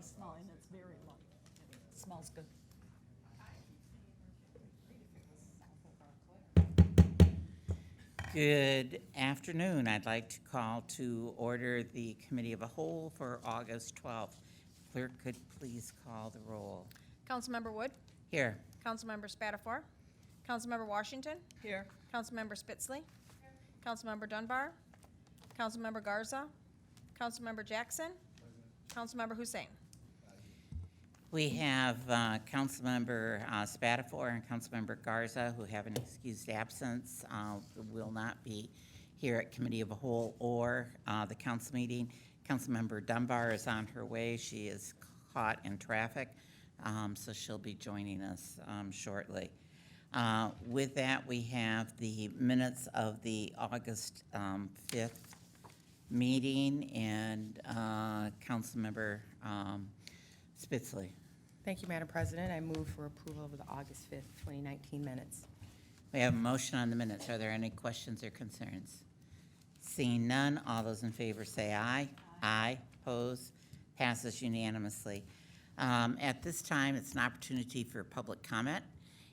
smelling, it's very light. It smells good. Good afternoon. I'd like to call to order the Committee of a Whole for August 12th. Clerk could please call the roll. Councilmember Wood, Here. Councilmember Spatafor, Councilmember Washington, Here. Councilmember Spitzley, Councilmember Dunbar, Councilmember Garza, Councilmember Jackson, Councilmember Hussein. We have Councilmember Spatafor and Councilmember Garza who have an excused absence, will not be here at Committee of a Whole or the council meeting. Councilmember Dunbar is on her way. She is caught in traffic, so she'll be joining us shortly. With that, we have the minutes of the August 5th meeting, and Councilmember Spitzley. Thank you, Madam President. I move for approval of the August 5th, 2019 minutes. We have a motion on the minutes. Are there any questions or concerns? Seeing none, all those in favor say aye. Aye. Opposed? Passes unanimously. At this time, it's an opportunity for public comment.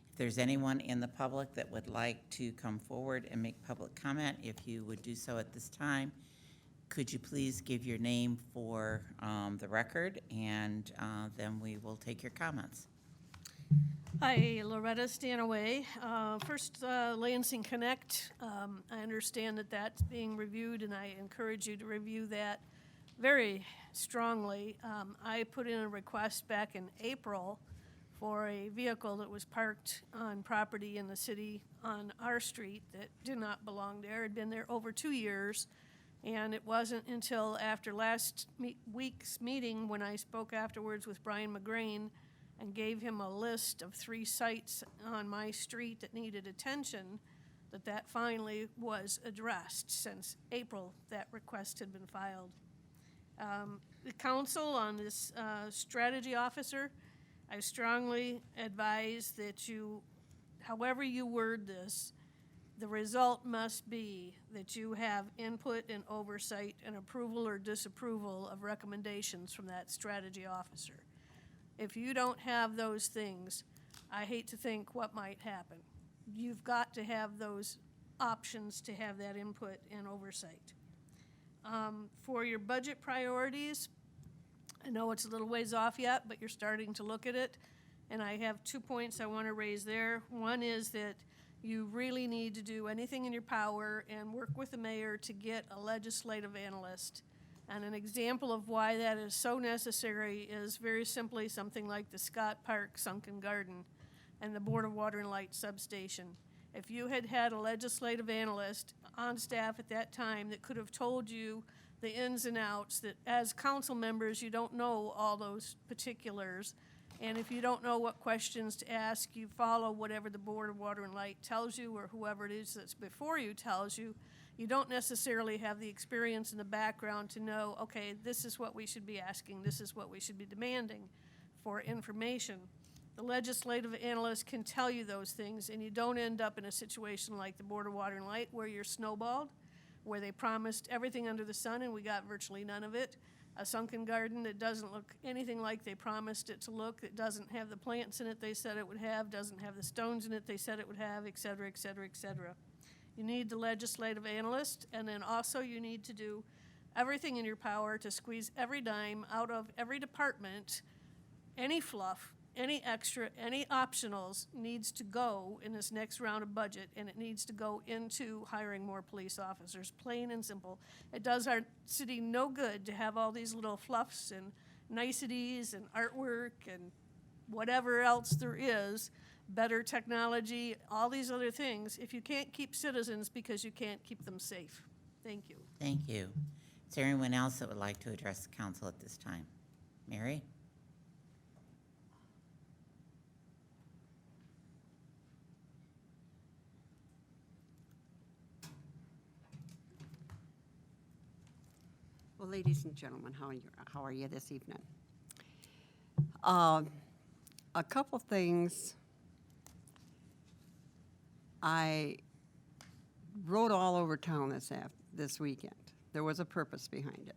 If there's anyone in the public that would like to come forward and make public comment, if you would do so at this time, could you please give your name for the record, and then we will take your comments. Hi, Loretta Stanaway. First, Lansing Connect. I understand that that's being reviewed, and I encourage you to review that very strongly. I put in a request back in April for a vehicle that was parked on property in the city on our street that did not belong there. It had been there over 2 years. And it wasn't until after last week's meeting when I spoke afterwards with Brian McGrain and gave him a list of 3 sites on my street that needed attention that finally was addressed. Since April, that request had been filed. The council on this strategy officer, I strongly advise that you, however you word this, the result must be that you have input and oversight and approval or disapproval of recommendations from that strategy officer. If you don't have those things, I hate to think what might happen. You've got to have those options to have that input and oversight. For your budget priorities, I know it's a little ways off yet, but you're starting to look at it. And I have 2 points I want to raise there. One is that you really need to do anything in your power and work with the mayor to get a legislative analyst. And an example of why that is so necessary is very simply something like the Scott Park Sunken Garden and the Board of Water and Light substation. If you had had a legislative analyst on staff at that time that could have told you the ins and outs, that as council members you don't know all those particulars, and if you don't know what questions to ask, you follow whatever the Board of Water and Light tells you or whoever it is that's before you tells you. You don't necessarily have the experience and the background to know, okay, this is what we should be asking, this is what we should be demanding for information. The legislative analyst can tell you those things, and you don't end up in a situation like the Board of Water and Light where you're snowballed, where they promised everything under the sun and we got virtually none of it. A sunken garden that doesn't look anything like they promised it to look, that doesn't have the plants in it they said it would have, doesn't have the stones in it they said it would have, et cetera, et cetera, et cetera. You need the legislative analyst, and then also you need to do everything in your power to squeeze every dime out of every department. Any fluff, any extra, any optionals needs to go in this next round of budget, and it needs to go into hiring more police officers, plain and simple. It does our city no good to have all these little fluffs and niceties and artwork and whatever else there is, better technology, all these other things, if you can't keep citizens because you can't keep them safe. Thank you. Thank you. Is there anyone else that would like to address the council at this time? Mary? Well, ladies and gentlemen, how are you this evening? A couple things. I rode all over town this weekend. There was a purpose behind it.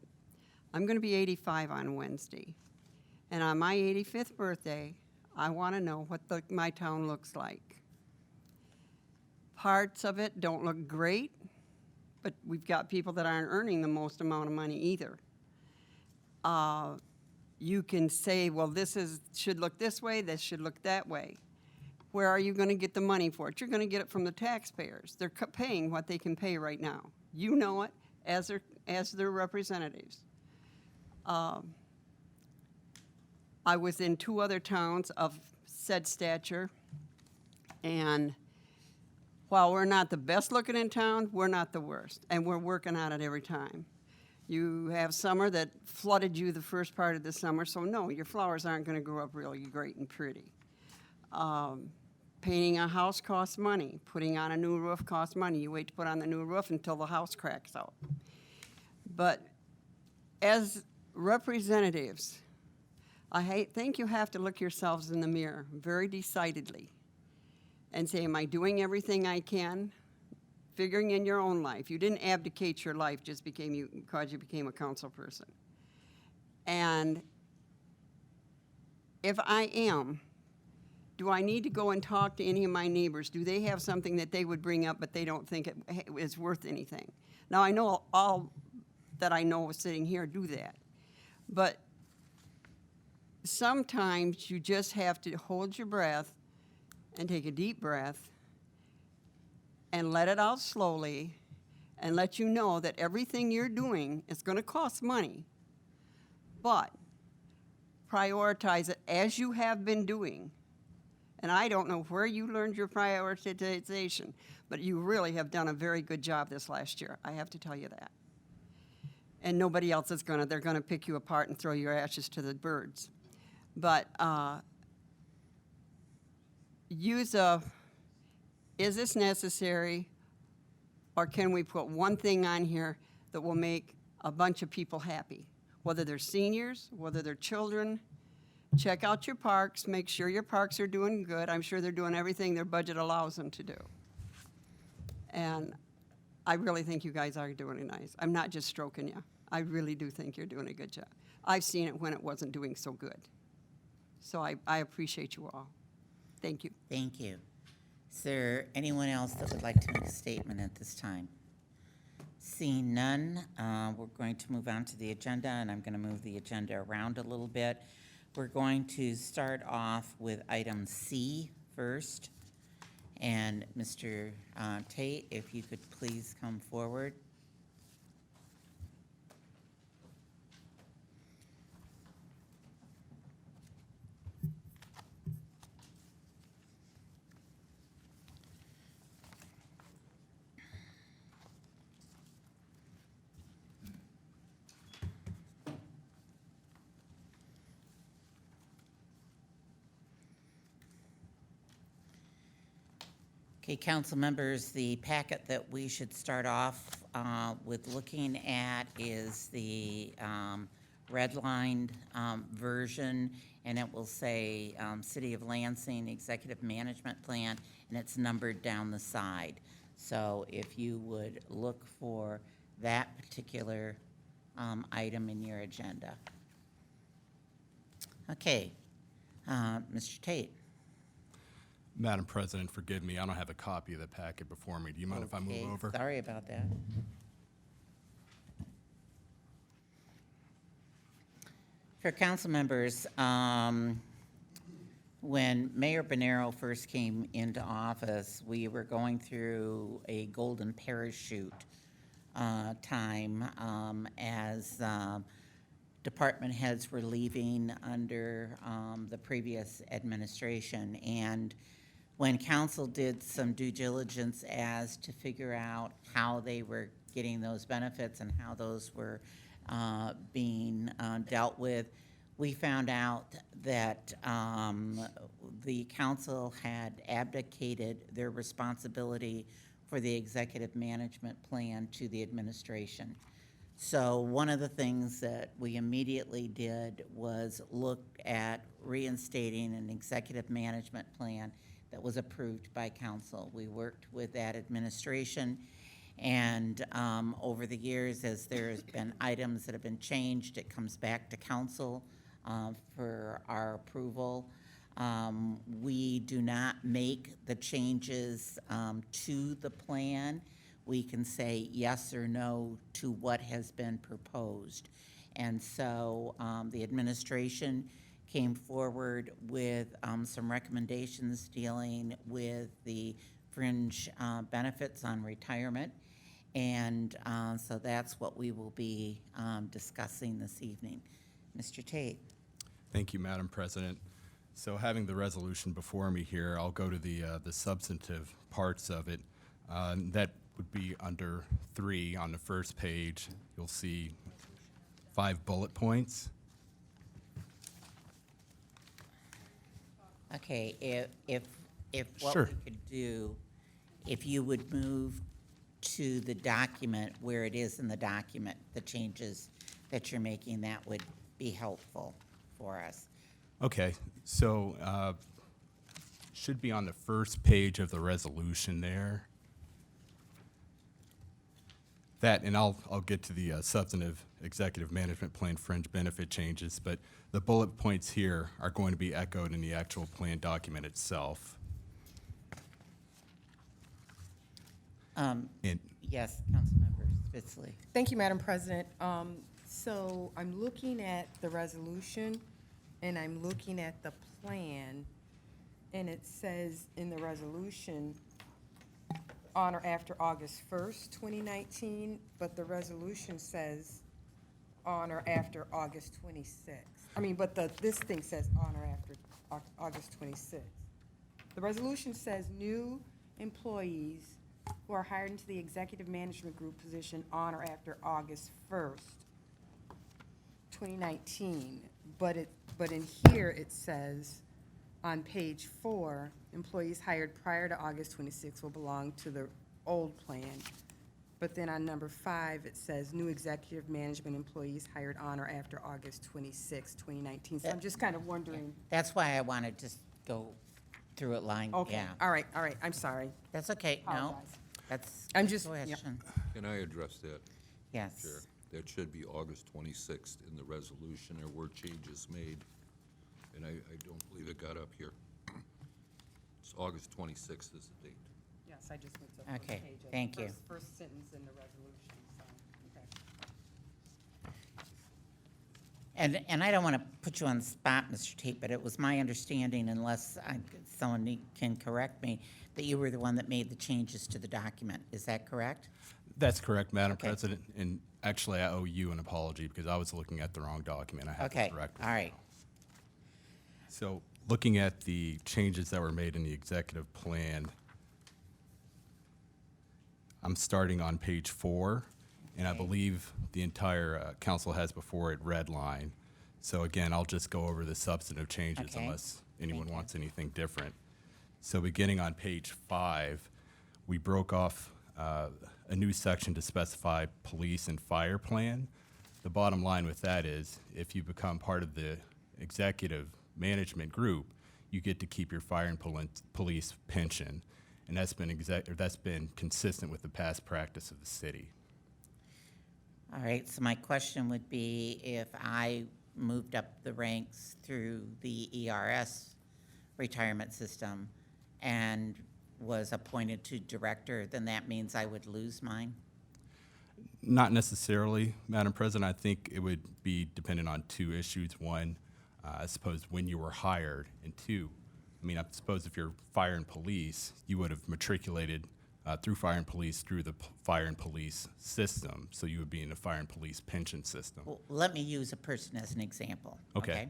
I'm going to be 85 on Wednesday. And on my 85th birthday, I want to know what my town looks like. Parts of it don't look great, but we've got people that aren't earning the most amount of money either. You can say, well, should look this way, this should look that way. Where are you going to get the money for it? You're going to get it from the taxpayers. They're paying what they can pay right now. You know it as their representatives. I was in 2 other towns of said stature, and while we're not the best looking in town, we're not the worst, and we're working on it every time. You have summer that flooded you the first part of the summer, so no, your flowers aren't going to grow up really great and pretty. Painting a house costs money. Putting on a new roof costs money. You wait to put on the new roof until the house cracks out. But as representatives, I think you have to look yourselves in the mirror very decidedly and say, am I doing everything I can? Figuring in your own life. You didn't abdicate your life just because you became a council person. And if I am, do I need to go and talk to any of my neighbors? Do they have something that they would bring up but they don't think it is worth anything? Now, I know all that I know sitting here do that. But sometimes you just have to hold your breath and take a deep breath and let it out slowly and let you know that everything you're doing is going to cost money. But prioritize it as you have been doing. And I don't know where you learned your prioritization, but you really have done a very good job this last year. I have to tell you that. And nobody else is they're gonna pick you apart and throw your ashes to the birds. But is this necessary, or can we put one thing on here that will make a bunch of people happy? Whether they're seniors, whether they're children. Check out your parks, make sure your parks are doing good. I'm sure they're doing everything their budget allows them to do. And I really think you guys are doing it nice. I'm not just stroking you. I really do think you're doing a good job. I've seen it when it wasn't doing so good. So I appreciate you all. Thank you. Thank you. Is there anyone else that would like to make a statement at this time? Seeing none, we're going to move on to the agenda, and I'm going to move the agenda around a little bit. We're going to start off with item C first. And Mr. Tate, if you could please come forward. Okay, council members, the packet that we should start off with looking at is the redlined version, and it will say City of Lansing Executive Management Plan, and it's numbered down the side. So if you would look for that particular item in your agenda. Okay, Mr. Tate. Madam President, forgive me, I don't have a copy of the packet before me. Do you mind if I move Okay, over? sorry about that. For council members, when Mayor Bonero first came into office, we were going through a golden parachute time as department heads were leaving under the previous administration. And when council did some due diligence as to figure out how they were getting those benefits and how those were being dealt with, we found out that the council had abdicated their responsibility for the executive management plan to the administration. So one of the things that we immediately did was look at reinstating an executive management plan that was approved by council. We worked with that administration, and over the years, as there's been items that have been changed, it comes back to council for our approval. We do not make the changes to the plan. We can say yes or no to what has been proposed. And so the administration came forward with some recommendations dealing with the fringe benefits on retirement. And so that's what we will be discussing this evening. Mr. Tate. Thank you, Madam President. So having the resolution before me here, I'll go to the substantive parts of it. That would be under 3 on the first page. You'll see 5 bullet points. Okay, if what Sure. we could do, if you would move to the document where it is in the document, the changes that you're making, that would be helpful for us. Okay, so should be on the first page of the resolution there. That, and I'll get to the substantive executive management plan fringe benefit changes, but the bullet points here are going to be echoed in the actual plan document itself. And Yes, Councilmember Spitzley. Thank you, Madam President. So I'm looking at the resolution, and I'm looking at the plan, and it says in the resolution, on or after August 1st, 2019, but the resolution says on or after August 26th. I mean, but this thing says on or after August 26th. The resolution says new employees who are hired into the executive management group position on or after August 1st, 2019. But in here, it says on page 4, employees hired prior to August 26th will belong to the old plan. But then on number 5, it says new executive management employees hired on or after August 26th, 2019. So I'm just kind of wondering. That's why I wanted to go through it line, Okay, yeah. all right, I'm sorry. That's okay, no, Apologize. that's I'm a just- good yep. question. Can I address that, Yes. Chair? That should be August 26th in the resolution. There were changes made, and I don't believe it got up here. It's August 26th is the date. Yes, I just went to the first Okay, page of thank you. First sentence in the resolution, so, okay. And I don't want to put you on the spot, Mr. Tate, but it was my understanding, unless someone can correct me, that you were the one that made the changes to the document. Is that correct? that's correct, Madam Okay. President. And actually, I owe you an apology because I was looking at the wrong document. I have to Okay, correct all right. So looking at the changes that were made in the executive plan, I'm starting on page 4, and I Okay. believe the entire council has before it red line. So again, I'll just go over the substantive changes Okay. unless anyone Thank you. wants anything different. So beginning on page 5, we broke off a new section to specify police and fire plan. The bottom line with that is, if you become part of the executive management group, you get to keep your fire and police pension. And that's been consistent with the past practice of the city. All right, so my question would be, if I moved up the ranks through the ERS retirement system and was appointed to director, then that means I would lose mine? Not necessarily, Madam President. I think it would be dependent on 2 issues. One, I suppose when you were hired, and 2, I mean, I suppose if you're fire and police, you would have matriculated through fire and police through the fire and police system, so you would be in the fire and police pension system. Well, let me use a person as an example. Okay.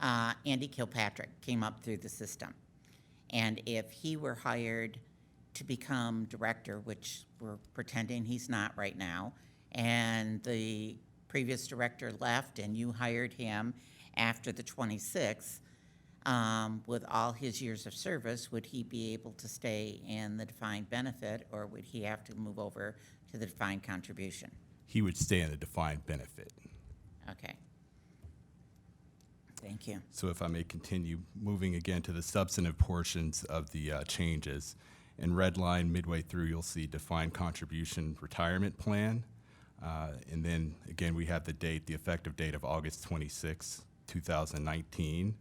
Andy Kilpatrick came up through the system. And if he were hired to become director, which we're pretending he's not right now, and the previous director left and you hired him after the 26th, with all his years of service, would he be able to stay in the defined benefit, or would he have to move over to the defined contribution? He would stay in a defined benefit. Okay. Thank you. So if I may continue, moving again to the substantive portions of the changes. In red line, midway through, you'll see defined contribution retirement plan. And then, again, we have the date, the effective date of August 26, 2019,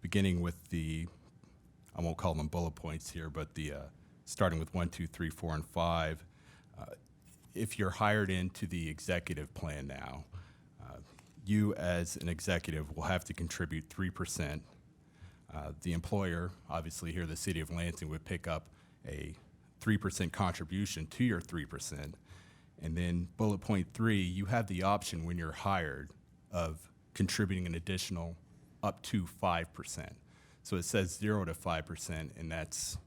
beginning with I won't call them bullet points here, but starting with 1, 2, 3, 4, and 5. If you're hired into the executive plan now, you as an executive will have to contribute 3%. The employer, obviously here the city of Lansing, would pick up a 3% contribution to your 3%. And then bullet point 3, you have the option when you're hired of contributing an additional up to 5%. So it says 0 to 5%, and that's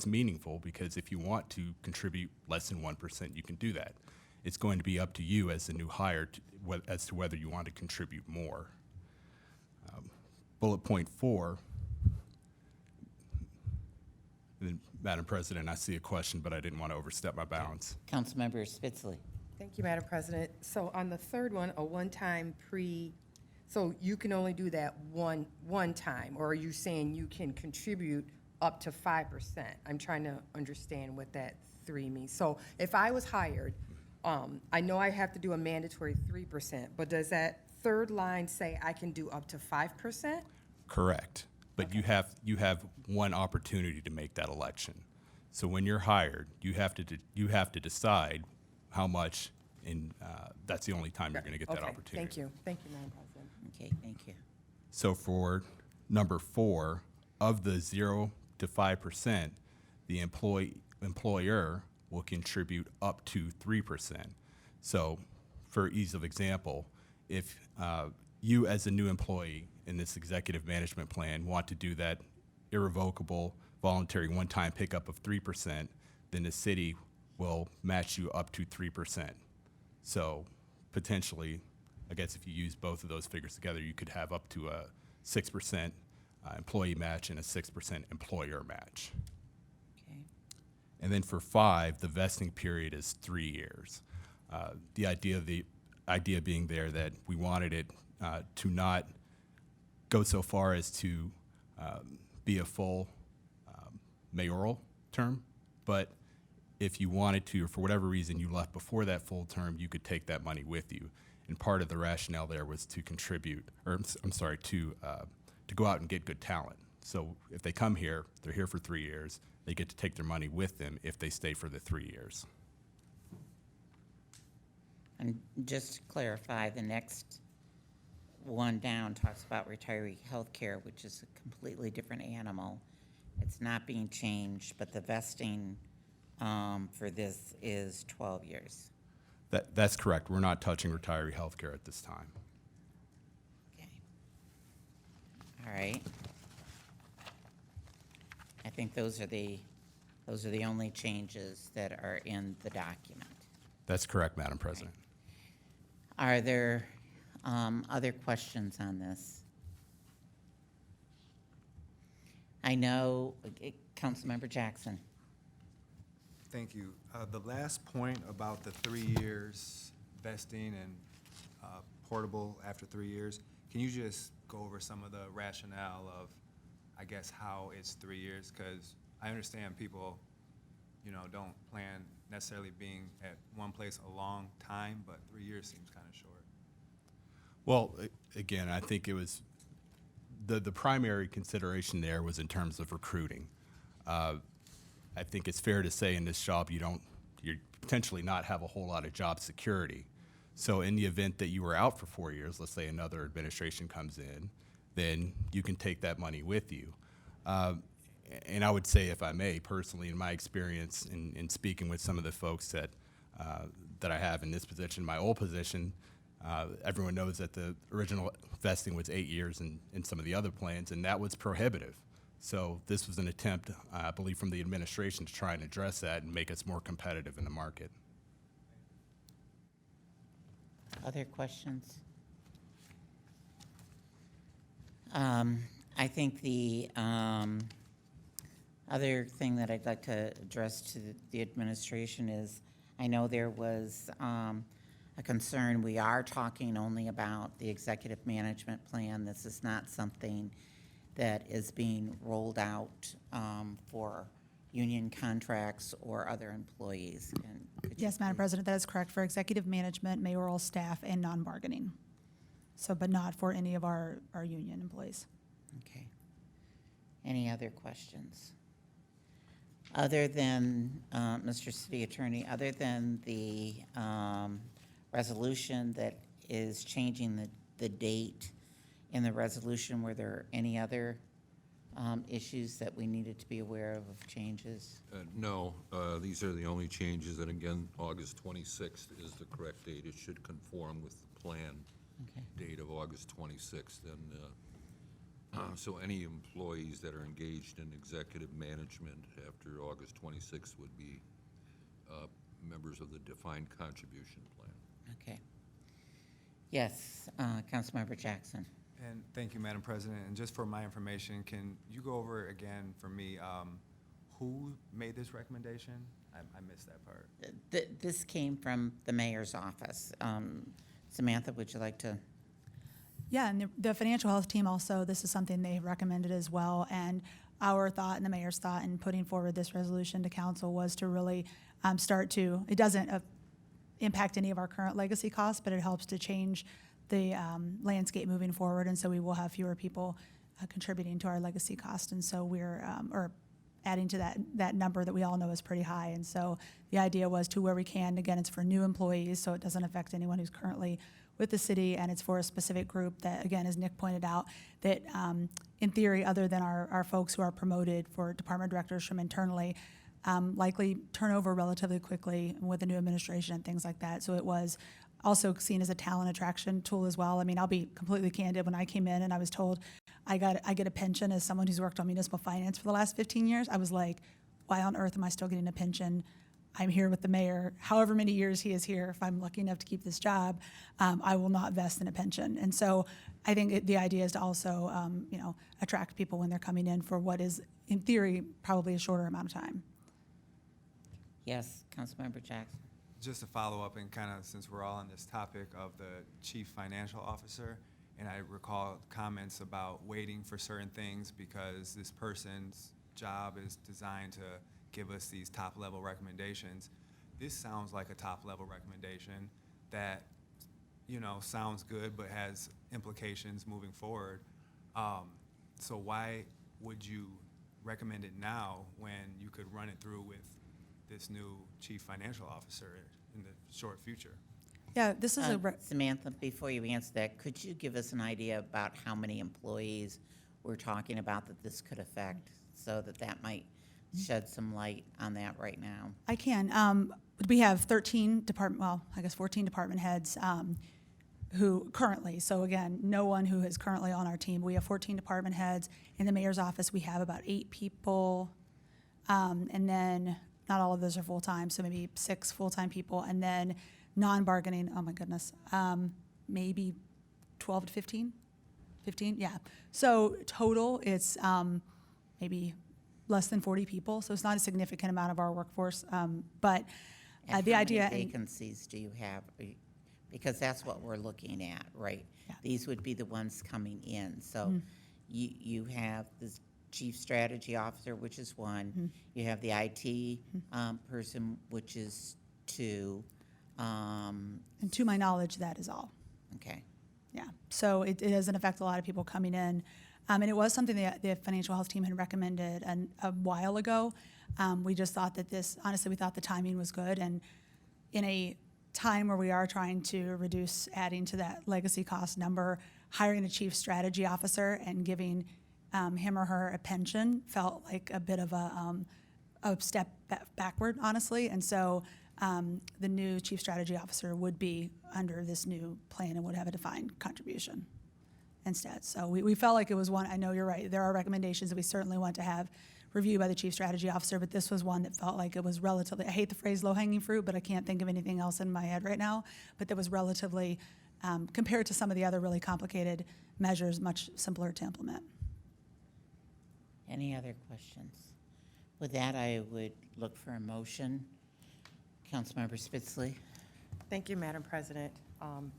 meaningful because if you want to contribute less than 1%, you can do that. It's going to be up to you as a new hire as to whether you want to contribute more. Bullet point 4. And Madam President, I see a question, but I didn't want to overstep my bounds. Councilmember Spitzley. Thank you, Madam President. So on the third one, a one-time so you can only do that one time, or are you saying you can contribute up to 5%? I'm trying to understand what that 3 means. So if I was hired, I know I have to do a mandatory 3%, but does that third line say I can do up to 5%? Correct. But you have one opportunity to make that election. So when you're hired, you have to decide how much, and that's the only time you're going to get that Okay, opportunity. thank you. Thank you, Madam President. Okay, thank you. So for number 4, of the 0 to 5%, the employer will contribute up to 3%. So for ease of example, if you as a new employee in this executive management plan want to do that irrevocable voluntary one-time pickup of 3%, then the city will match you up to 3%. So potentially, I guess if you use both of those figures together, you could have up to a 6% employee match and a 6% employer match. Okay. And then for 5, the vesting period is 3 years. The idea being there that we wanted it to not go so far as to be a full mayoral term, but if you wanted to, or for whatever reason you left before that full term, you could take that money with you. And part of the rationale there was to contribute, or I'm sorry, to go out and get good talent. So if they come here, they're here for 3 years, they get to take their money with them if they stay for the 3 years. And just to clarify, the next one down talks about retiree health care, which is a completely different animal. It's not being changed, but the vesting for this is 12 years. That's correct. We're not touching retiree health care at this time. Okay. All right. I think those are the only changes that are in the document. That's correct, Madam President. Are there other questions on this? I know, Councilmember Jackson. Thank you. The last point about the 3 years vesting and portable after 3 years, can you just go over some of the rationale of, I guess, how it's 3 years? Because I understand people, don't plan necessarily being at one place a long time, but 3 years seems kind of short. Well, again, I think it was the primary consideration there was in terms of recruiting. I think it's fair to say in this job you potentially not have a whole lot of job security. So in the event that you were out for 4 years, let's say another administration comes in, then you can take that money with you. And I would say, if I may, personally, in my experience in speaking with some of the folks that I have in this position, my old position, everyone knows that the original vesting was 8 years in some of the other plans, and that was prohibitive. So this was an attempt, I believe, from the administration to try and address that and make us more competitive in the market. Other questions? I think the other thing that I'd like to address to the administration is, I know there was a concern. We are talking only about the executive management plan. This is not something that is being rolled out for union contracts or other employees. Yes, Madam President, that is correct, for executive management, mayoral staff, and non-bargaining. So, but not for any of our union employees. Okay. Any other questions? Other than, Mr. City Attorney, other than the resolution that is changing the date in the resolution, were there any other issues that we needed to be aware of changes? No, these are the only changes, and again, August 26th is the correct date. It should conform with the plan Okay. date of August 26th, and so any employees that are engaged in executive management after August 26th would be members of the defined contribution plan. Okay. Yes, Councilmember Jackson. And thank you, Madam President. And just for my information, can you go over again for me, who made this recommendation? I missed that part. This came from the mayor's office. Samantha, would you like to? Yeah, and the financial health team also, this is something they recommended as well. And our thought and the mayor's thought in putting forward this resolution to council was to really start to, it doesn't impact any of our current legacy costs, but it helps to change the landscape moving forward. And so we will have fewer people contributing to our legacy cost. And so we're, or adding to that number that we all know is pretty high. And so the idea was to where we can, again, it's for new employees, so it doesn't affect anyone who's currently with the city, and it's for a specific group that, again, as Nick pointed out, that in theory, other than our folks who are promoted for department directors from internally, likely turn over relatively quickly with the new administration and things like that. So it was also seen as a talent attraction tool as well. I mean, I'll be completely candid. When I came in and I was told I get a pension as someone who's worked on municipal finance for the last 15 years, I was like, why on earth am I still getting a pension? I'm here with the mayor, however many years he is here. If I'm lucky enough to keep this job, I will not vest in a pension. And so I think the idea is to also, attract people when they're coming in for what is, in theory, probably a shorter amount of time. Yes, Councilmember Jackson. Just to follow up and kind of, since we're all on this topic of the chief financial officer, and I recall comments about waiting for certain things because this person's job is designed to give us these top-level recommendations. This sounds like a top-level recommendation that, sounds good but has implications moving forward. So why would you recommend it now when you could run it through with this new chief financial officer in the short future? Yeah, this is Samantha, before you answer that, could you give us an idea about how many employees we're talking about that this could affect, so that might shed some light on that right now? I can. We have 14 department heads who currently, so again, no one who is currently on our team. We have 14 department heads. In the mayor's office, we have about 8 people. And then not all of those are full-time, so maybe 6 full-time people. And then non-bargaining, oh my goodness, maybe 12 to 15? 15, yeah. So total, it's maybe less than 40 people, so it's not a significant amount of our workforce. But And the how idea. many vacancies do you have? Because that's what we're looking at, right? Yeah. These would be the ones coming in. So you have the chief strategy officer, which is 1. You have the IT person, which is 2. And to my knowledge, that is all. Okay. Yeah, so it doesn't affect a lot of people coming in. And it was something that the financial health team had recommended a while ago. We just thought that honestly, we thought the timing was good. And in a time where we are trying to reduce adding to that legacy cost number, hiring a chief strategy officer and giving him or her a pension felt like a bit of a step backward, honestly. And so the new chief strategy officer would be under this new plan and would have a defined contribution instead. So we felt like it was one. I know you're right. There are recommendations that we certainly want to have reviewed by the chief strategy officer, but this was one that felt like it was relatively, I hate the phrase low-hanging fruit, but I can't think of anything else in my head right now, but that was relatively, compared to some of the other really complicated measures, much simpler to implement. Any other questions? With that, I would look for a motion. Councilmember Spitzley. Thank you, Madam President.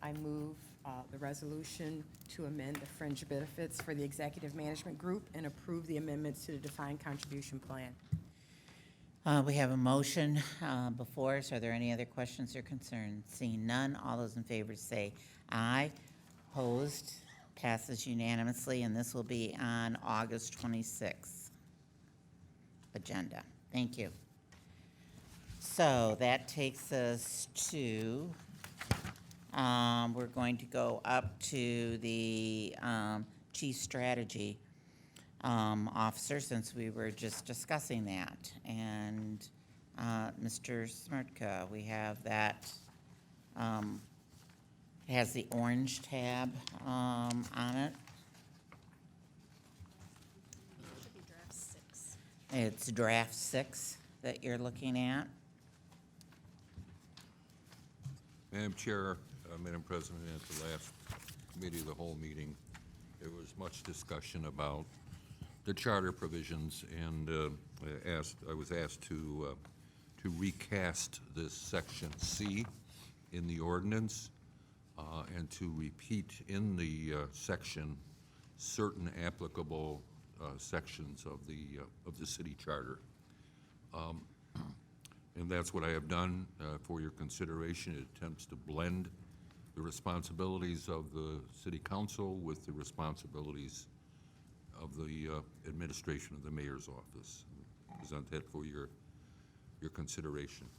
I move the resolution to amend the fringe benefits for the Executive Management Group and approve the amendments to the defined contribution plan. We have a motion before us. Are there any other questions or concerns? Seeing none, all those in favor say aye. Opposed? Passes unanimously, and this will be on August 26th agenda. Thank you. So that takes us to, we're going to go up to the Chief Strategy Officer, since we were just discussing that. And Mr. Smirtka, we have that, has the orange tab on it. Should be draft 6. It's draft 6 that you're looking at. Madam Chair, Madam President, at the last committee of the whole meeting, there was much discussion about the charter provisions, and I was asked to recast this section C in the ordinance, and to repeat in the section certain applicable sections of the city charter. And that's what I have done for your consideration. It attempts to blend the responsibilities of the city council with the responsibilities of the administration of the mayor's office. Present that for your consideration.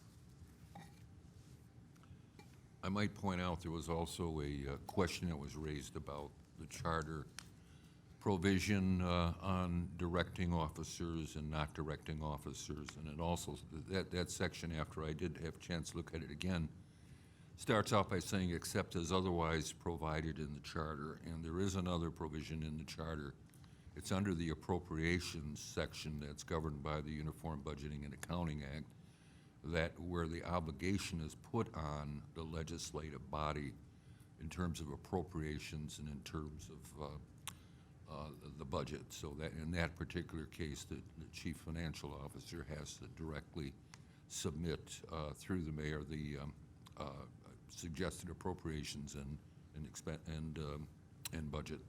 I might point out there was also a question that was raised about the charter provision on directing officers and not directing officers. And it also, that section, after I did have a chance to look at it again, starts out by saying, except as otherwise provided in the charter. And there is another provision in the charter. It's under the appropriations section that's governed by the Uniform Budgeting and Accounting Act, that where the obligation is put on the legislative body in terms of appropriations and in terms of the budget. So that in that particular case, the chief financial officer has to directly submit through the mayor the suggested appropriations and budget.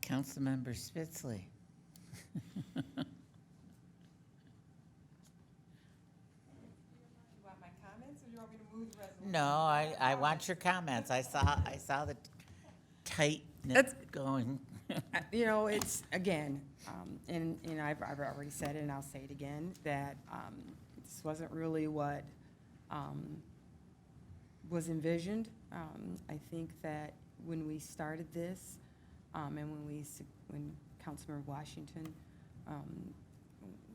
Councilmember Spitzley. You want my comments, or do you want me to move the resolution? No, I want your comments. I saw the tightness That's- going. You know, it's, again, and I've already said it, and I'll say it again, that this wasn't really what was envisioned. I think that when we started this, and when Councilmember Washington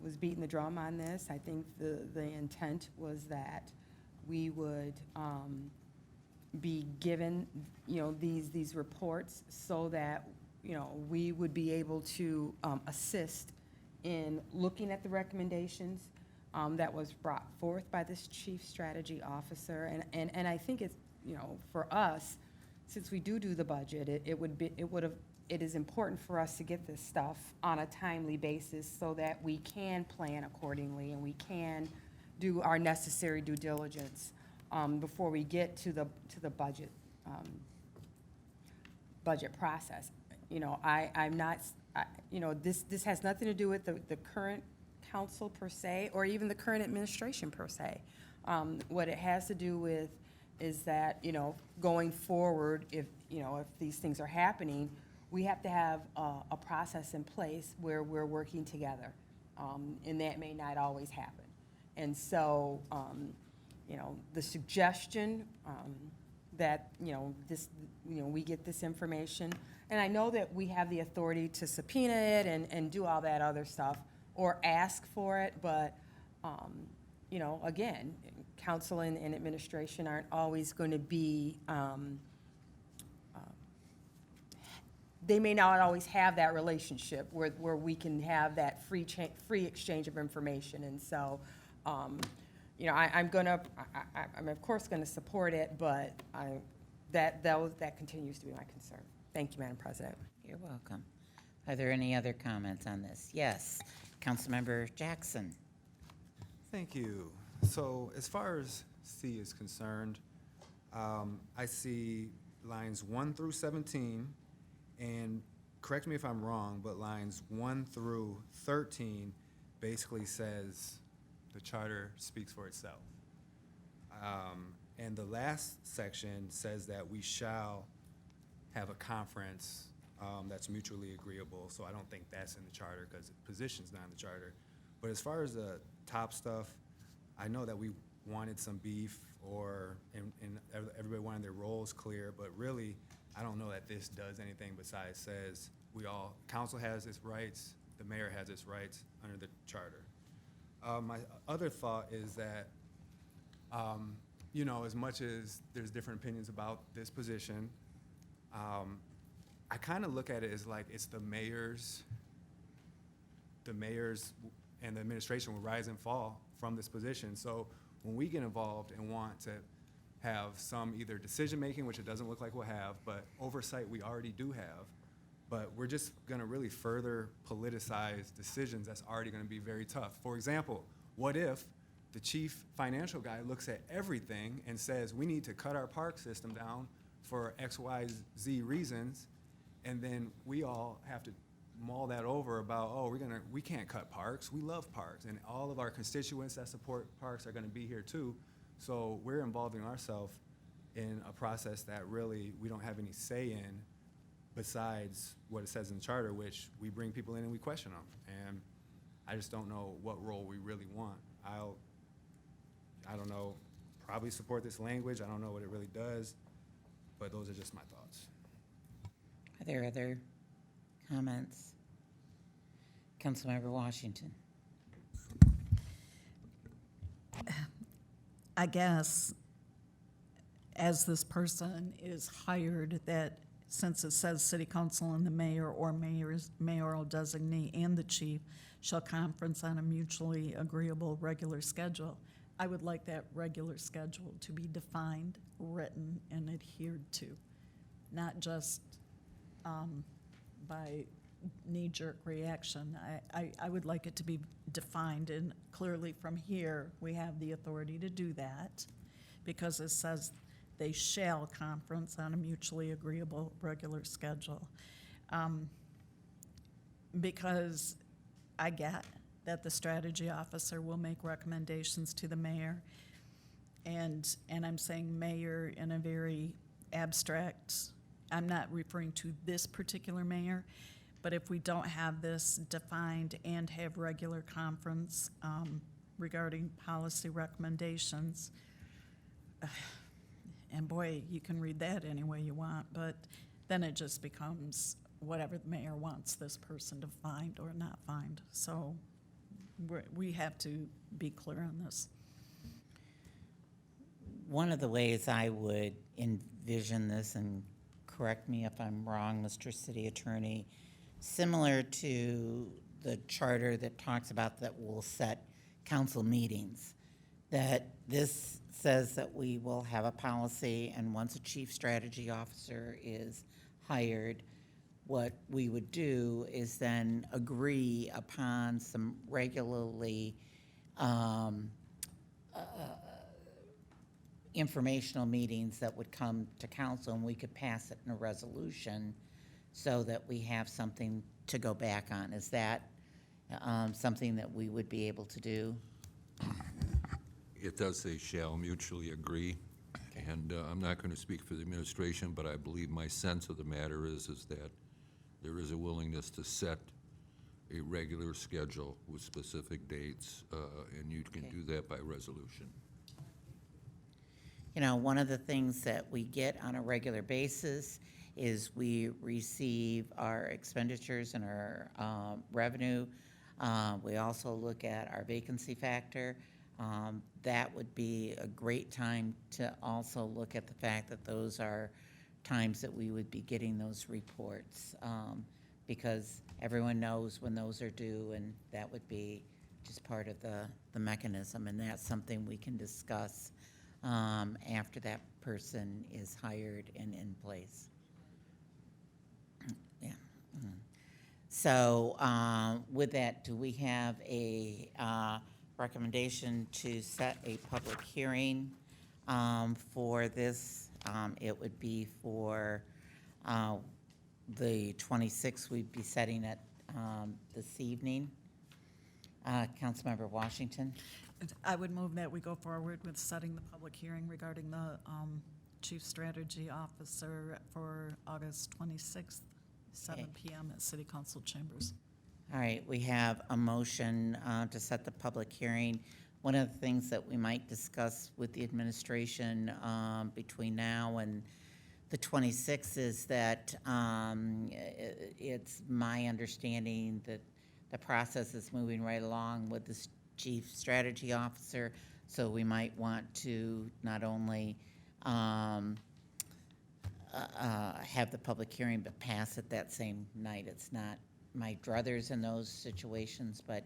was beating the drum on this, I think the intent was that we would be given, you know, these reports so that, you know, we would be able to assist in looking at the recommendations that was brought forth by this chief strategy officer. And I think it's, you know, for us, since we do the budget, it is important for us to get this stuff on a timely basis so that we can plan accordingly and we can do our necessary due diligence before we get to the budget process. You know, I'm not, you know, this has nothing to do with the current council per se, or even the current administration per se. What it has to do with is that, you know, going forward, if these things are happening, we have to have a process in place where we're working together, and that may not always happen. And so, you know, the suggestion that, you know, we get this information, and I know that we have the authority to subpoena it and do all that other stuff, or ask for it, but, you know, again, council and administration aren't always going to be, they may not always have that relationship where we can have that free exchange of information. And so, you know, I'm of course gonna support it, but that continues to be my concern. Thank you, Madam President. You're welcome. Are there any other comments on this? Yes, Councilmember Jackson. Thank you. So as far as C is concerned, I see lines 1 through 17, and correct me if I'm wrong, but lines 1 through 13 basically says the charter speaks for itself. And the last section says that we shall have a conference that's mutually agreeable, so I don't think that's in the charter because the position's not in the charter. But as far as the top stuff, I know that we wanted some beef and everybody wanted their roles clear, but really, I don't know that this does anything besides says council has its rights, the mayor has its rights under the charter. My other thought is that, as much as there's different opinions about this position, I kind of look at it as like it's the mayors and the administration will rise and fall from this position. So when we get involved and want to have some either decision-making, which it doesn't look like we'll have, but oversight we already do have, but we're just gonna really further politicize decisions that's already gonna be very tough. For example, what if the chief financial guy looks at everything and says, we need to cut our park system down for X, Y, Z reasons, and then we all have to mull that over about, we can't cut parks, we love parks, and all of our constituents that support parks are gonna be here too. So we're involving ourselves in a process that really we don't have any say in besides what it says in the charter, which we bring people in and we question them. And I just don't know what role we really want. I don't know, probably support this language. I don't know what it really does, but those are just my thoughts. Are there other comments? Councilmember Washington. I guess as this person is hired, that since it says city council and the mayor or mayoral designee and the chief shall conference on a mutually agreeable regular schedule, I would like that regular schedule to be defined, written, and adhered to, not just by knee-jerk reaction. I would like it to be defined, and clearly from here, we have the authority to do that, because it says they shall conference on a mutually agreeable regular schedule. Because I get that the strategy officer will make recommendations to the mayor, and I'm saying mayor in a very abstract, I'm not referring to this particular mayor, but if we don't have this defined and have regular conference regarding policy recommendations, and boy, you can read that any way you want, but then it just becomes whatever the mayor wants this person to find or not find. So we have to be clear on this. One of the ways I would envision this, and correct me if I'm wrong, Mr. City Attorney, similar to the charter that talks about that we'll set council meetings, that this says that we will have a policy, and once a chief strategy officer is hired, what we would do is then agree upon some regularly informational meetings that would come to council, and we could pass it in a resolution so that we have something to go back on. Is that something that we would be able to do? It does say shall mutually agree, and I'm not going to speak for the administration, but I believe my sense of the matter is that there is a willingness to set a regular schedule with specific dates, and you can do that by resolution. You know, one of the things that we get on a regular basis is we receive our expenditures and our revenue. We also look at our vacancy factor. That would be a great time to also look at the fact that those are times that we would be getting those reports, because everyone knows when those are due, and that would be just part of the mechanism, and that's something we can discuss after that person is hired and in place. Yeah. Mhm. So with that, do we have a recommendation to set a public hearing for this? It would be for the 26th. We'd be setting it this evening. Councilmember Washington? I would move that we go forward with setting the public hearing regarding the Chief Strategy Officer for August 26th, 7 Okay. PM at City Council chambers. All right, we have a motion to set the public hearing. One of the things that we might discuss with the administration between now and the 26th is that it's my understanding that the process is moving right along with the Chief Strategy Officer, so we might want to not only have the public hearing, but pass it that same night. It's not my druthers in those situations, but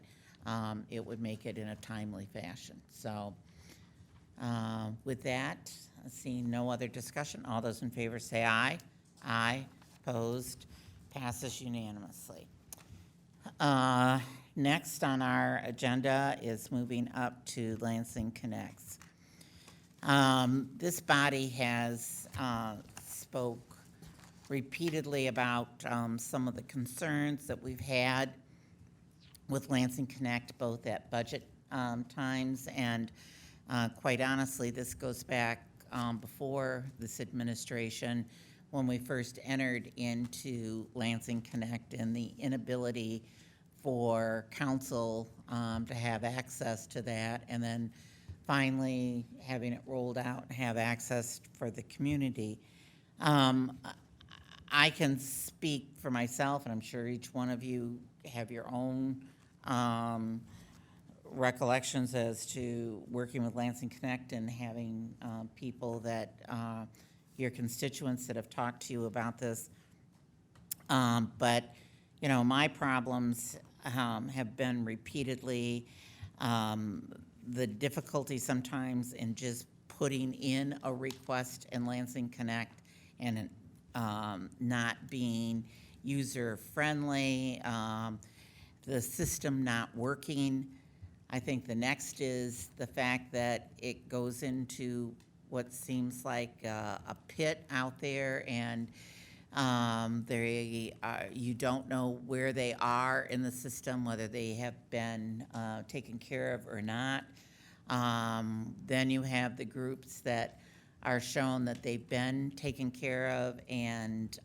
it would make it in a timely fashion. So with that, seeing no other discussion, all those in favor say aye. Aye. Opposed? Passes unanimously. Next on our agenda is moving up to Lansing Connects. This body has spoke repeatedly about some of the concerns that we've had with Lansing Connect, both at budget times and quite honestly, this goes back before this administration when we first entered into Lansing Connect and the inability for council to have access to that, and then finally having it rolled out and have access for the community. I can speak for myself, and I'm sure each one of you have your own recollections as to working with Lansing Connect and having people that, your constituents that have talked to you about this. But, you know, my problems have been repeatedly the difficulty sometimes in just putting in a request in Lansing Connect and not being user-friendly, the system not working. I think the next is the fact that it goes into what seems like a pit out there, and you don't know where they are in the system, whether they have been taken care of or not. Then you have the groups that are shown that they've been taken care of, and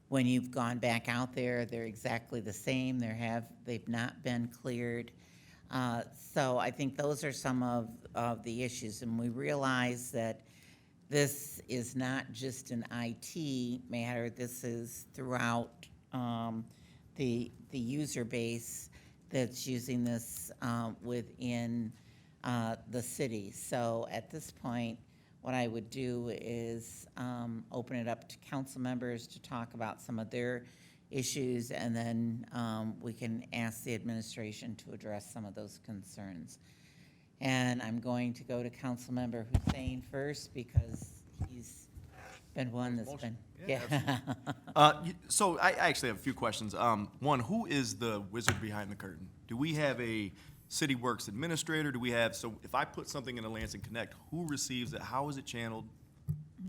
when you've gone back out there, they're exactly the same. They've not been cleared. So I think those are some of the issues, and we realize that this is not just an IT matter. This is throughout the user base that's using this within the city. So at this point, what I would do is open it up to council members to talk about some of their issues, and then we can ask the administration to address some of those concerns. And I'm going to go to Councilmember Hussein first because he's been one that's been, So I actually have a few questions. One, who is the wizard behind the curtain? Do we have a City Works administrator? Do we have, so if I put something in a Lansing Connect, who receives it? How is it channeled?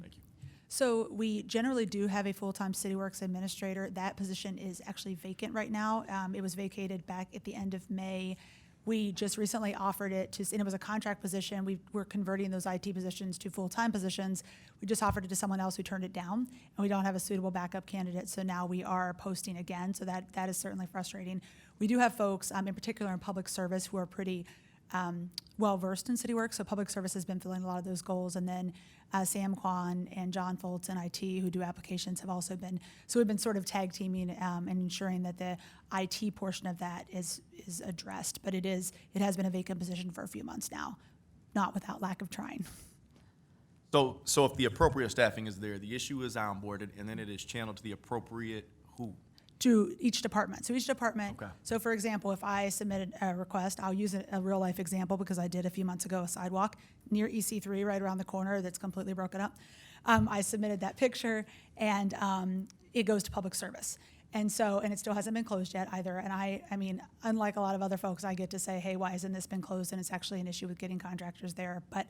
Thank you. So we generally do have a full-time CityWorks administrator. That position is actually vacant right now. It was vacated back at the end of May. We just recently offered it to, and it was a contract position. We're converting those IT positions to full-time positions. We just offered it to someone else who turned it down, and we don't have a suitable backup candidate, so now we are posting again, so that is certainly frustrating. We do have folks, in particular in public service, who are pretty well-versed in city work, so public service has been filling a lot of those goals, and then Sam Kwan and John Foltz in IT, who do applications, have also been, so we've been sort of tag teaming and ensuring that the IT portion of that is addressed, but it has been a vacant position for a few months now, not without lack of trying. So if the appropriate staffing is there, the issue is onboarded, and then it is channeled to the appropriate who? To each department. So each department, Okay. so for example, if I submitted a request, I'll use a real life example because I did a few months ago a sidewalk near EC3 right around the corner that's completely broken up. I submitted that picture and it goes to public service. And it still hasn't been closed yet either. And I mean, unlike a lot of other folks, I get to say, hey, why hasn't this been closed? And it's actually an issue with getting contractors there. But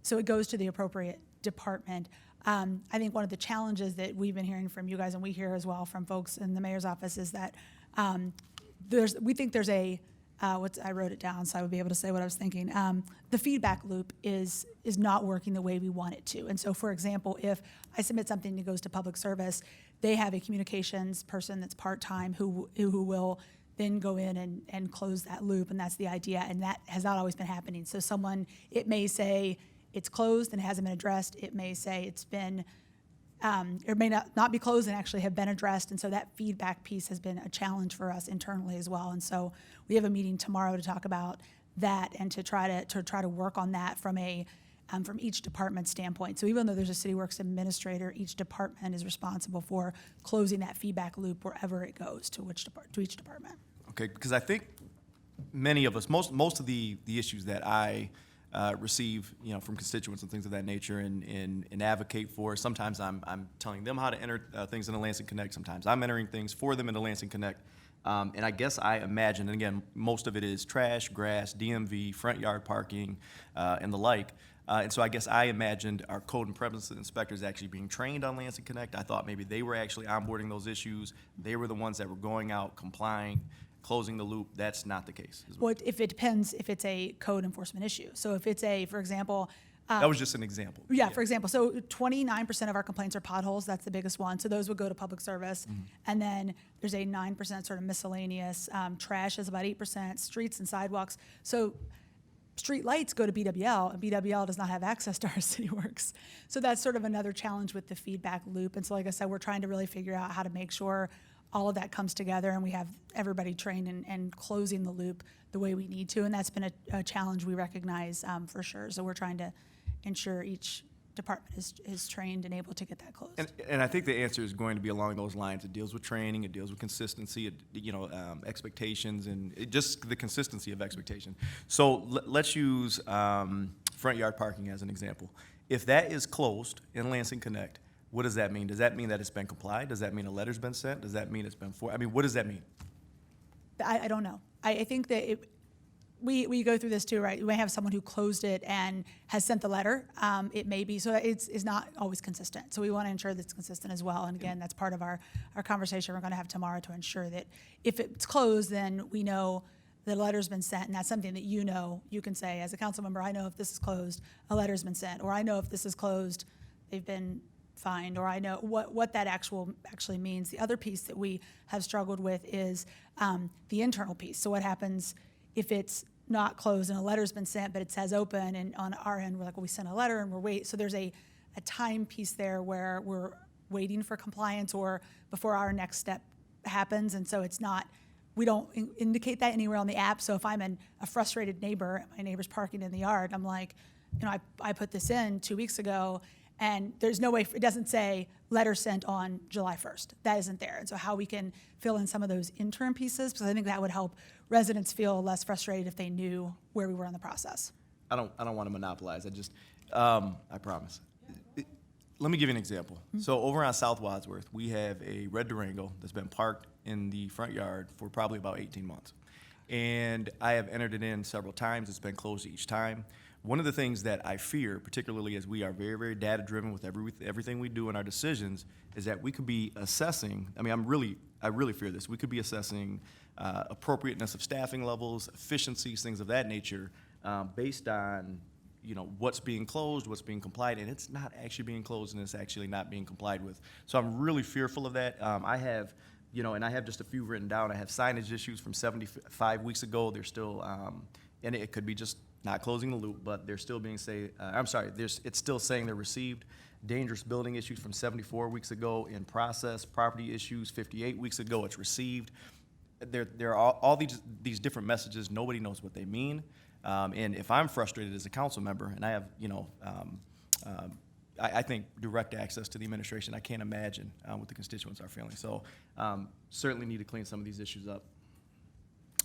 so it goes to the appropriate department. I think one of the challenges that we've been hearing from you guys, and we hear as well from folks in the mayor's office, is that we think there's a I wrote it down so I would be able to say what I was thinking. The feedback loop is not working the way we want it to. And so, for example, if I submit something that goes to public service, they have a communications person that's part-time who will then go in and close that loop, and that's the idea, and that has not always been happening. So it may say it's closed and it hasn't been addressed. It may say it's been it may not be closed and actually have been addressed, and so that feedback piece has been a challenge for us internally as well. And so we have a meeting tomorrow to talk about that and to try to work on that from each department standpoint. So even though there's a City Works administrator, each department is responsible for closing that feedback loop wherever it goes to each department. Okay, because I think many of us, most of the issues that I receive, from constituents and things of that nature and advocate for. Sometimes I'm telling them how to enter things in the Lansing Connect. Sometimes I'm entering things for them in the Lansing Connect. And I guess I imagine, and again, most of it is trash, grass, DMV, front yard parking, and the like. And so I guess I imagined our code and premises inspectors actually being trained on Lansing Connect. I thought maybe they were actually onboarding those issues. They were the ones that were going out, complying, closing the loop. That's not the case. If it depends if it's a code enforcement issue. So if it's for example, that was just an example. Yeah, for example, so 29% of our complaints are potholes. That's the biggest one. So those would go to public service. Mm-hmm. And then there's a 9% sort of miscellaneous. Trash is about 8%. Streets and sidewalks. So street lights go to BWL, and BWL does not have access to our City Works. So that's sort of another challenge with the feedback loop. And so, like I said, we're trying to really figure out how to make sure all of that comes together and we have everybody trained and closing the loop the way we need to. And that's been a challenge we recognize for sure. So we're trying to ensure each department is trained and able to get that closed. And I think the answer is going to be along those lines. It deals with training, it deals with consistency, expectations, and just the consistency of expectation. So let's use front yard parking as an example. If that is closed in Lansing Connect, what does that mean? Does that mean that it's been complied? Does that mean a letter's been sent? Does that mean it's been what does that mean? I don't know. I think that we go through this too, right? We may have someone who closed it and has sent the letter. It may be, so it's not always consistent. So we want to ensure that it's consistent as well. And again, that's part of our conversation we're going to have tomorrow to ensure that if it's closed, then we know the letter's been sent, and that's something that you can say as a council member, I know if this is closed, a letter's been sent, or I know if this is closed, they've been fined, or I know what that actually means. The other piece that we have struggled with is the internal piece. So what happens if it's not closed and a letter's been sent, but it says open, and on our end, we're like, well, we sent a letter and we're waiting. So there's a time piece there where we're waiting for compliance or before our next step happens. And so we don't indicate that anywhere on the app. So if I'm a frustrated neighbor, my neighbor's parking in the yard, I'm like, I put this in 2 weeks ago, and there's no way, it doesn't say letter sent on July 1st. That isn't there. And so how we can fill in some of those interim pieces, because I think that would help residents feel less frustrated if they knew where we were in the process. I don't want to monopolize. I promise. Let me give you an example. Mm-hmm. So over on South Wadsworth, we have a red Durango that's been parked in the front yard for probably about 18 months. And I have entered it in several times. It's been closed each time. One of the things that I fear, particularly as we are very, very data-driven with everything we do in our decisions, is that we could be assessing, I really fear this, we could be assessing appropriateness of staffing levels, efficiencies, things of that nature, based on what's being closed, what's being complied, and it's not actually being closed and it's actually not being complied with. So I'm really fearful of that. I have, and I have just a few written down. I have signage issues from 75 weeks ago. They're still, and it could be just not closing the loop, but they're still being it's still saying they're received. Dangerous building issues from 74 weeks ago in process. Property issues 58 weeks ago, it's received. There are all these different messages. Nobody knows what they mean. And if I'm frustrated as a council member, and I have, I think direct access to the administration, I can't imagine what the constituents are feeling. So certainly need to clean some of these issues up.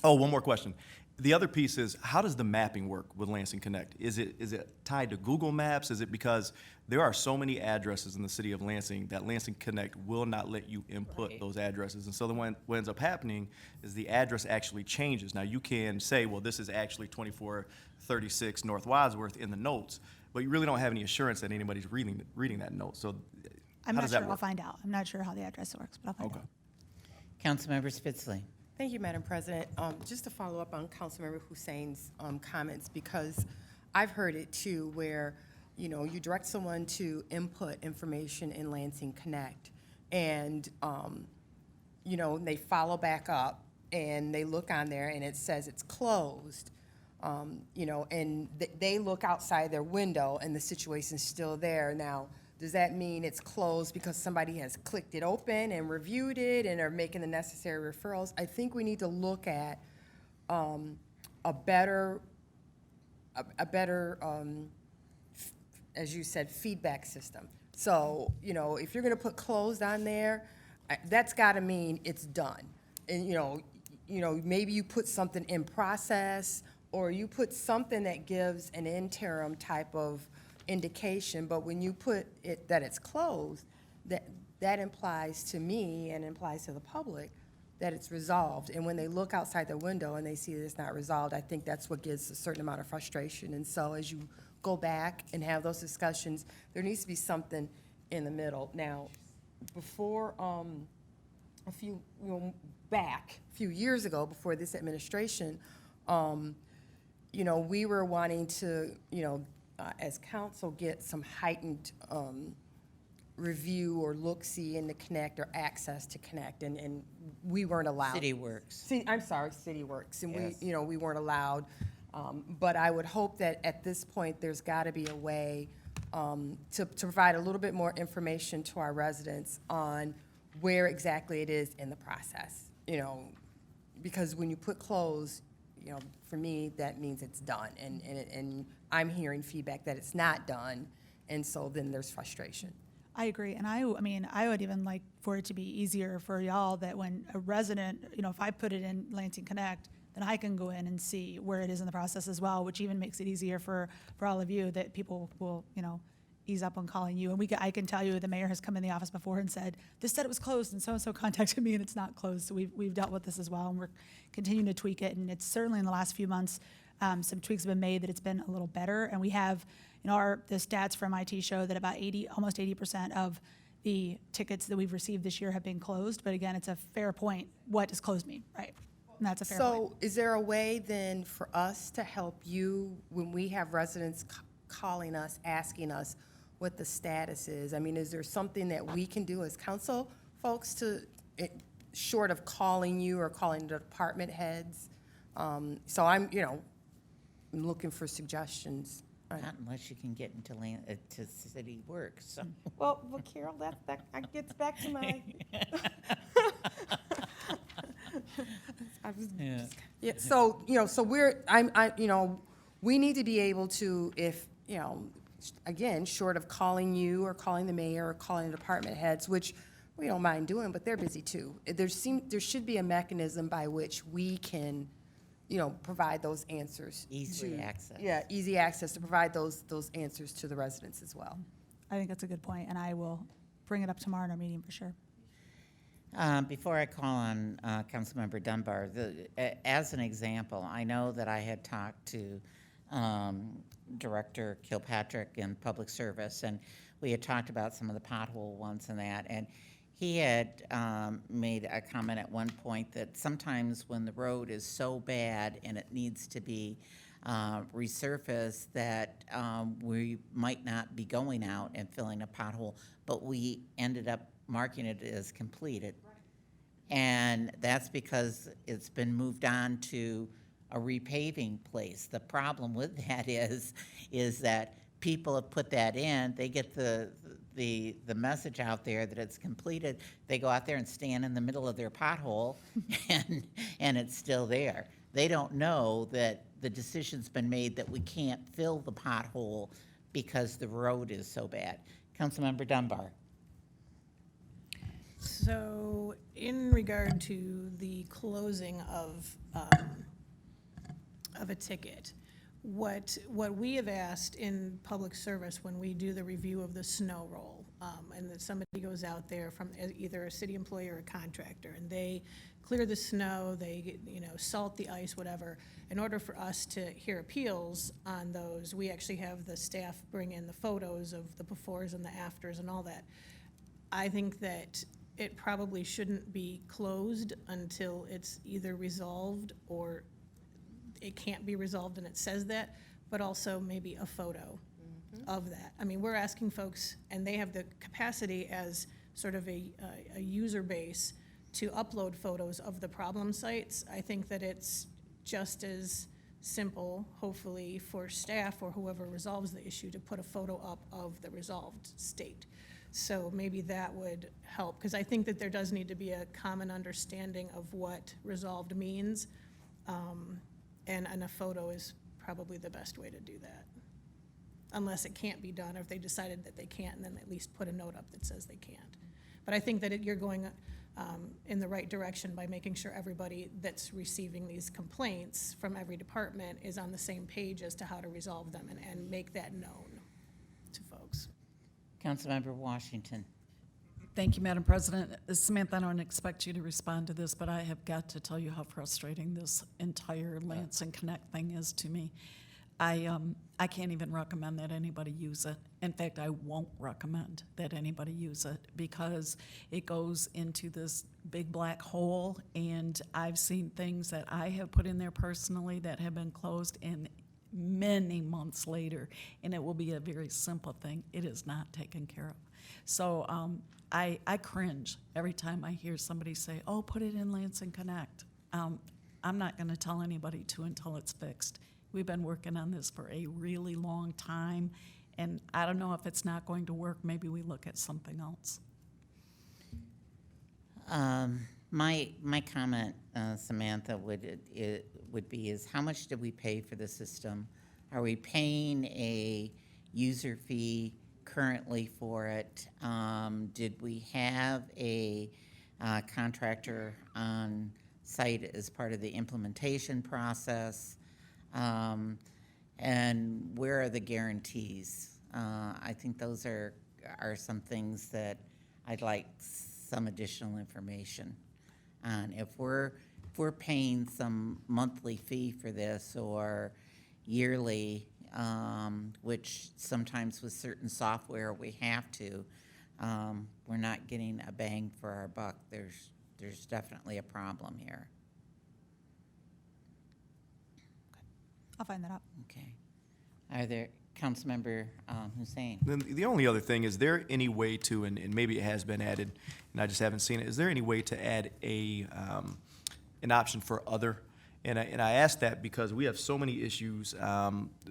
Oh, one more question. The other piece is, how does the mapping work with Lansing Connect? Is it tied to Google Maps? Is it because there are so many addresses in the city of Lansing that Lansing Connect will not let you input those addresses? And so what ends up happening is the address actually changes. Now, you can say, well, this is actually 2436 North Wadsworth in the notes, but you really don't have any assurance that anybody's reading that note. So I'm how not does sure. that I'll work? find out. I'm not sure how the address works, but I'll find out. Councilmember Spitzley. Thank you, Madam President. Just to follow up on Councilmember Hussein's comments, because I've heard it too, where, you know, you direct someone to input information in Lansing Connect, and, you know, they follow back up, and they look on there, and it says it's closed, you know, and they look outside their window, and the situation's still there. Now, does that mean it's closed because somebody has clicked it open and reviewed it and are making the necessary referrals? I think we need to look at a better, as you said, feedback system. So, you know, if you're gonna put closed on there, that's gotta mean it's done. And, you know, maybe you put something in process, or you put something that gives an interim type of indication, but when you put it that it's closed, that implies to me and implies to the public that it's resolved. And when they look outside the window and they see that it's not resolved, I think that's what gives a certain amount of frustration. And so as you go back and have those discussions, there needs to be something in the middle. Now, before a few years ago, before this administration, you know, we were wanting to, you know, as council, get some heightened review or look-see in the Connect or access to Connect, and we weren't allowed. City Works. I'm sorry, City Works, and Yes. we, you know, we weren't allowed. But I would hope that at this point, there's got to be a way to provide a little bit more information to our residents on where exactly it is in the process, you know, because when you put close, you know, for me, that means it's done, and I'm hearing feedback that it's not done, and so then there's frustration. I agree, and I mean, I would even like for it to be easier for y'all that when a resident, you know, if I put it in Lansing Connect, then I can go in and see where it is in the process as well, which even makes it easier for all of you, that people will, you know, ease up on calling you. And I can tell you, the mayor has come in the office before and said, this said it was closed, and so contacted me, and it's not closed. So we've dealt with this as well, and we're continuing to tweak it. And it's certainly in the last few months, some tweaks have been made that it's been a little better. And we have, you know, the stats from IT show that about almost 80% of the tickets that we've received this year have been closed. But again, it's a fair point. What does closed mean, right? And that's a fair point. So is there a way then for us to help you when we have residents calling us, asking us what the status is? I mean, is there something that we can do as council folks to, short of calling you or calling the department heads? So I'm, you know, I'm looking for suggestions. Not unless you can get into to City Works, so. Well, Carol, that gets back to my. Yeah, so, you know, so you know, we need to be able to, if, you know, again, short of calling you or calling the mayor or calling the department heads, which we don't mind doing, but they're busy too. There should be a mechanism by which we can, you know, provide those answers. Easily access. Yeah, easy access to provide those answers to the residents as well. I think that's a good point, and I will bring it up tomorrow in our meeting for sure. Before I call on Councilmember Dunbar, as an example, I know that I had talked to Director Kilpatrick in Public Service, and we had talked about some of the pothole ones and that, and he had made a comment at one point that sometimes when the road is so bad and it needs to be resurfaced, that we might not be going out and filling a pothole, but we ended up marking it as completed. And that's because it's been moved on to a repaving place. The problem with that is that people have put that in, they get the message out there that it's completed, they go out there and stand in the middle of their pothole and it's still there. They don't know that the decision's been made that we can't fill the pothole because the road is so bad. Councilmember Dunbar. So in regard to the closing of a ticket, what we have asked in public service when we do the review of the snow roll, and that somebody goes out there from either a city employee or a contractor, and they clear the snow, they, you know, salt the ice, whatever. In order for us to hear appeals on those, we actually have the staff bring in the photos of the befores and the afters and all that. I think that it probably shouldn't be closed until it's either resolved or it can't be resolved and it says that, but also maybe a photo of that. I mean, we're asking folks, and they have the capacity as sort of a user base to upload photos of the problem sites. I think that it's just as simple, hopefully, for staff or whoever resolves the issue to put a photo up of the resolved state. So maybe that would help, because I think that there does need to be a common understanding of what resolved means. And a photo is probably the best way to do that. Unless it can't be done, or if they decided that they can't, and then at least put a note up that says they can't. But I think that you're going in the right direction by making sure everybody that's receiving these complaints from every department is on the same page as to how to resolve them and make that known to folks. Councilmember Washington. Thank you, Madam President. Samantha, I don't expect you to respond to this, but I have got to tell you how frustrating this entire Lansing Connect thing is to me. I can't even recommend that anybody use it. In fact, I won't recommend that anybody use it because it goes into this big black hole, and I've seen things that I have put in there personally that have been closed in many months later, and it will be a very simple thing. It is not taken care of. So I cringe every time I hear somebody say, oh, put it in Lansing Connect. I'm not going to tell anybody to until it's fixed. We've been working on this for a really long time, and I don't know if it's not going to work. Maybe we look at something else. My comment, Samantha, would be is how much did we pay for the system? Are we paying a user fee currently for it? Did we have a contractor on site as part of the implementation process? And where are the guarantees? I think those are some things that I'd like some additional information on. If we're paying some monthly fee for this or yearly, which sometimes with certain software we have to, we're not getting a bang for our buck. There's definitely a problem here. I'll find that out. Okay. Are there, Councilmember Hussein? Then the only other thing, is there any way to, and maybe it has been added, and I just haven't seen it, is there any way to add an option for other? And I ask that because we have so many issues.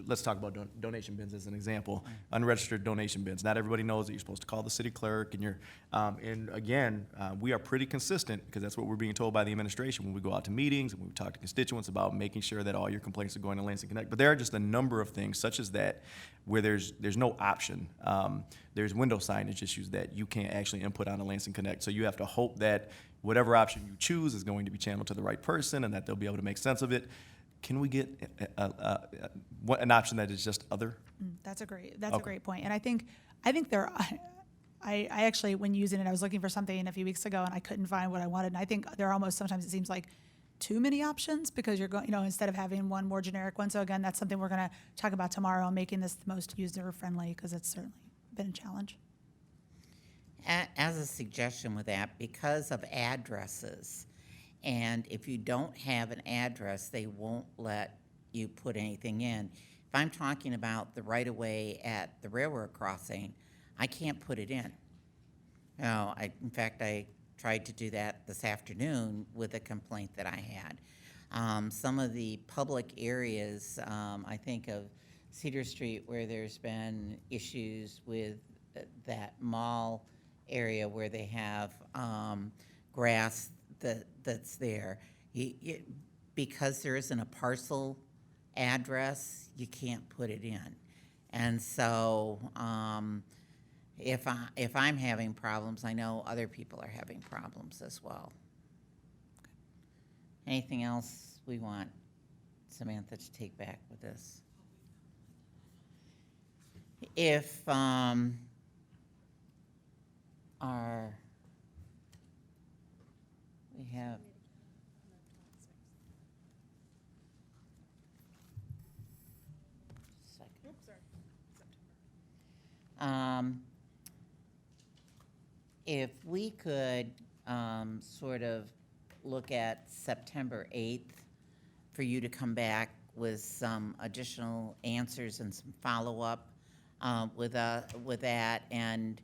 Let's talk about donation bins as an example. Unregistered donation bins. Not everybody knows that you're supposed to call the city clerk, and and again, we are pretty consistent because that's what we're being told by the administration when we go out to meetings and when we talk to constituents about making sure that all your complaints are going to Lansing Connect. But there are just a number of things such as that where there's no option. There's window signage issues that you can't actually input on a Lansing Connect. So you have to hope that whatever option you choose is going to be channeled to the right person and that they'll be able to make sense of it. Can we get an option that is just other? That's a great point. And I think there, I actually, when using it, I was looking for something a few weeks ago and I couldn't find what I wanted. And I think there are almost, sometimes it seems like too many options because you're going, instead of having one more generic one. So again, that's something we're going to talk about tomorrow, making this the most user friendly because it's certainly been a challenge. As a suggestion with that, because of addresses, and if you don't have an address, they won't let you put anything in. If I'm talking about the right-of-way at the railroad crossing, I can't put it in. In fact, I tried to do that this afternoon with a complaint that I had. Some of the public areas, I think of Cedar Street, where there's been issues with that mall area where they have grass that's there. Because there isn't a parcel address, you can't put it in. And so if I'm having problems, I know other people are having problems as well. Anything else we want Samantha to take back with this? If we have if we could sort of look at September 8th for you to come back with some additional answers and some follow-up with that, and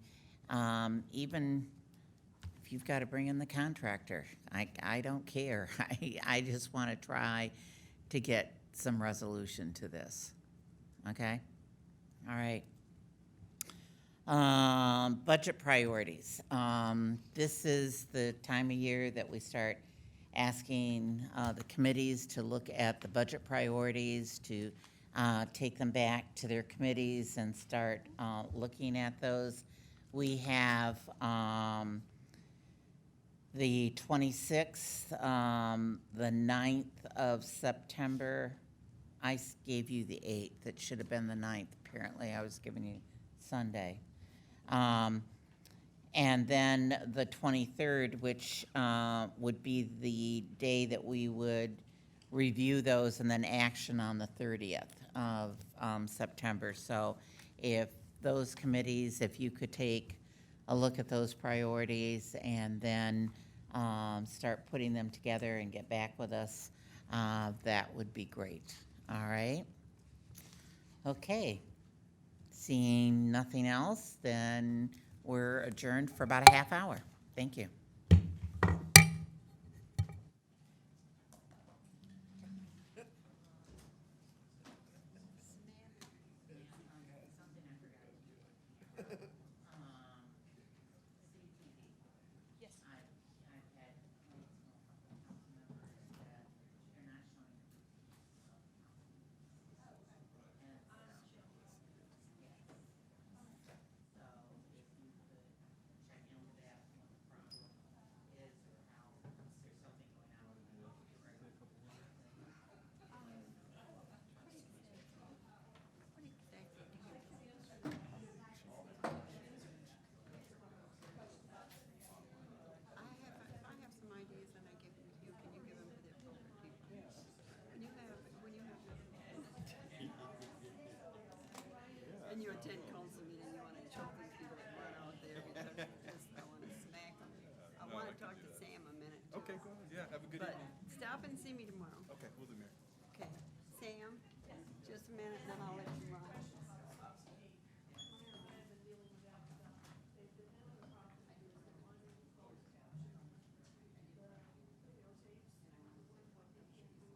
even if you've got to bring in the contractor, I don't care. I just want to try to get some resolution to this. Okay? All right. Budget priorities. This is the time of year that we start asking the committees to look at the budget priorities, to take them back to their committees and start looking at those. We have the 26th, the 9th of September. I gave you the 8th. It should have been the 9th. Apparently, I was giving you Sunday. And then the 23rd, which would be the day that we would review those and then action on the 30th of September. So if those committees, if you could take a look at those priorities and then start putting them together and get back with us, that would be great. All right? Okay. Seeing nothing else, then we're adjourned for about a half hour. Thank you. I have some ideas and I give them to you. Can you give them to the appropriate people? When you attend council meeting, you want to choke these people that run out there because I want to smack them. I want to talk to Sam a minute. Okay, go ahead. Yeah, have a good But evening. stop and see me tomorrow. Okay, we'll do, Mayor. Okay. Sam, just a minute, then I'll let